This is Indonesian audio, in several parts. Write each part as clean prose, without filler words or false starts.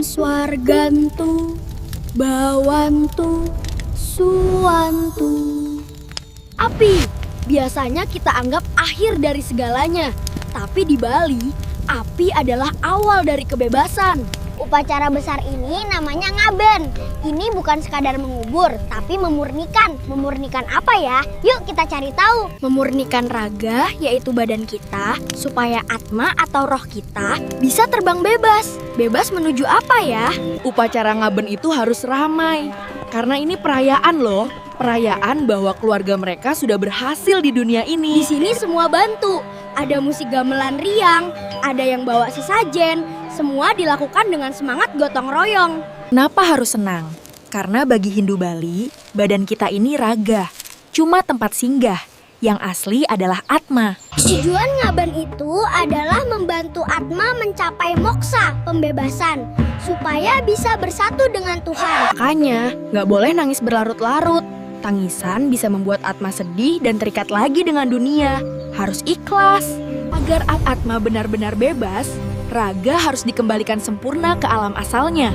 Swargantu, Bawantu, Suwantu. Api, biasanya kita anggap akhir dari segalanya. Tapi di Bali, api adalah awal dari kebebasan. Upacara besar ini namanya ngaben. Ini bukan sekadar mengubur, tapi memurnikan. Memurnikan apa ya? Yuk kita cari tahu. Memurnikan raga, yaitu badan kita, supaya atma atau roh kita bisa terbang bebas. Bebas menuju apa ya? Upacara ngaben itu harus ramai, karena ini perayaan loh. Perayaan bahwa keluarga mereka sudah berhasil di dunia Di ini. sini semua bantu. Ada musik gamelan riang, ada yang bawa sesajen. Semua dilakukan dengan semangat gotong royong. Kenapa harus senang? Karena bagi Hindu Bali, badan kita ini raga, cuma tempat singgah. Yang asli adalah atma. Tujuan ngaben itu adalah membantu atma mencapai moksa, pembebasan, supaya bisa bersatu dengan Tuhan. Makanya, nggak boleh nangis berlarut-larut. Tangisan bisa membuat atma sedih dan terikat lagi dengan dunia. Harus ikhlas. Agar atma benar-benar bebas, raga harus dikembalikan sempurna ke alam asalnya.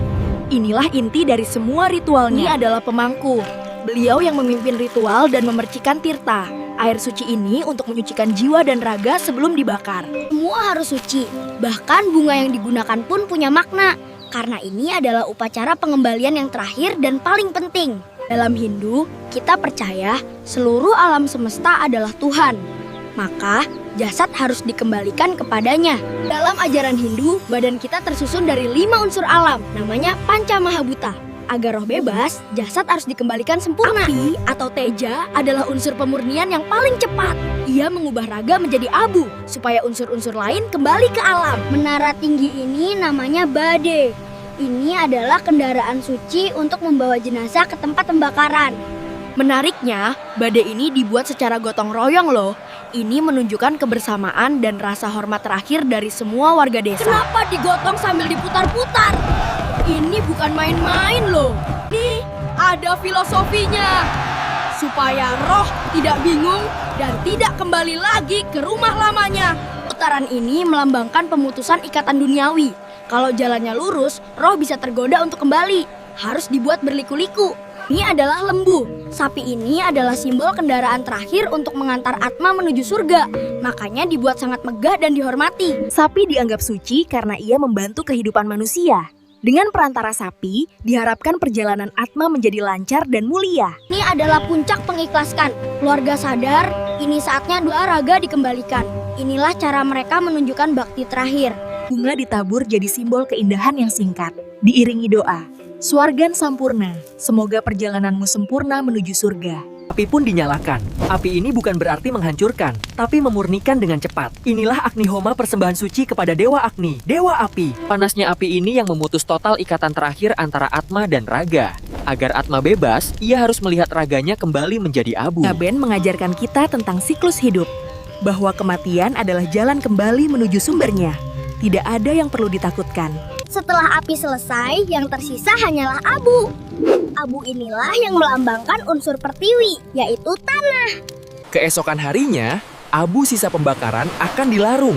Inilah inti dari semua ritualnya. Ini adalah pemangku. Beliau yang memimpin ritual dan memercikan tirta. Air suci ini untuk menyucikan jiwa dan raga sebelum dibakar. Semua harus suci. Bahkan bunga yang digunakan pun punya makna. Karena ini adalah upacara pengembalian yang terakhir dan paling penting. Dalam Hindu, kita percaya seluruh alam semesta adalah Tuhan. Maka, jasad harus dikembalikan kepadanya. Dalam ajaran Hindu, badan kita tersusun dari 5 unsur alam, namanya Panca Mahabhuta. Agar roh bebas, jasad harus dikembalikan sempurna. Api atau teja adalah unsur pemurnian yang paling cepat. Ia mengubah raga menjadi abu, supaya unsur-unsur lain kembali ke alam. Menara tinggi ini namanya bade. Ini adalah kendaraan suci untuk membawa jenazah ke tempat pembakaran. Menariknya, badai ini dibuat secara gotong royong loh. Ini menunjukkan kebersamaan dan rasa hormat terakhir dari semua warga desa. Kenapa digotong sambil diputar-putar? Ini bukan main-main loh. Nih, ada filosofinya. Supaya roh tidak bingung dan tidak kembali lagi ke rumah lamanya. Putaran ini melambangkan pemutusan ikatan duniawi. Kalau jalannya lurus, roh bisa tergoda untuk kembali. Harus dibuat berliku-liku. Ini adalah lembu. Sapi ini adalah simbol kendaraan terakhir untuk mengantar atma menuju surga. Makanya dibuat sangat megah dan dihormati. Sapi dianggap suci karena ia membantu kehidupan manusia. Dengan perantara sapi, diharapkan perjalanan atma menjadi lancar dan mulia. Ini adalah puncak pengikhlaskan. Keluarga sadar, ini saatnya doa raga dikembalikan. Inilah cara mereka menunjukkan bakti terakhir. Bunga ditabur jadi simbol keindahan yang singkat, diiringi doa. Swargan Sampurna, semoga perjalananmu sempurna menuju surga. Api pun dinyalakan. Api ini bukan berarti menghancurkan, tapi memurnikan dengan cepat. Inilah Agni Homa persembahan suci kepada Dewa Agni, Dewa Api. Panasnya api ini yang memutus total ikatan terakhir antara Atma dan Raga. Agar Atma bebas, ia harus melihat raganya kembali menjadi abu. Ngaben mengajarkan kita tentang siklus hidup, bahwa kematian adalah jalan kembali menuju sumbernya. Tidak ada yang perlu ditakutkan. Setelah api selesai, yang tersisa hanyalah abu. Abu inilah yang melambangkan unsur pertiwi, yaitu tanah. Keesokan harinya, abu sisa pembakaran akan dilarung.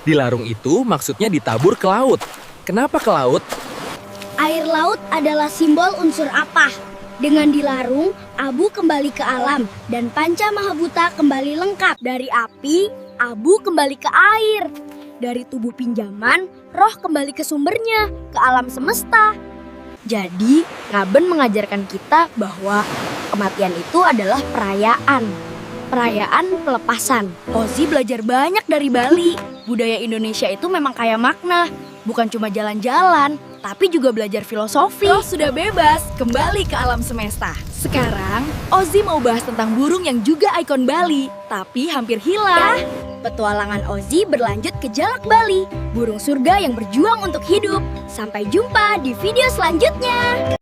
Dilarung itu maksudnya ditabur ke laut. Kenapa ke laut? Air laut adalah simbol unsur apa. Dengan dilarung, abu kembali ke alam dan Panca Mahabhuta kembali lengkap. Dari api, abu kembali ke air. Dari tubuh pinjaman, roh kembali ke sumbernya, ke alam semesta. Jadi, Ngaben mengajarkan kita bahwa kematian itu adalah perayaan. Perayaan pelepasan. Ozi belajar banyak dari Bali. Budaya Indonesia itu memang kaya makna. Bukan cuma jalan-jalan, tapi juga belajar filosofi. Roh sudah bebas, kembali ke alam semesta. Sekarang, Ozi mau bahas tentang burung yang juga ikon Bali, tapi hampir hilang. Petualangan Ozi berlanjut ke Jalak Bali, burung surga yang berjuang untuk hidup. Sampai jumpa di video selanjutnya.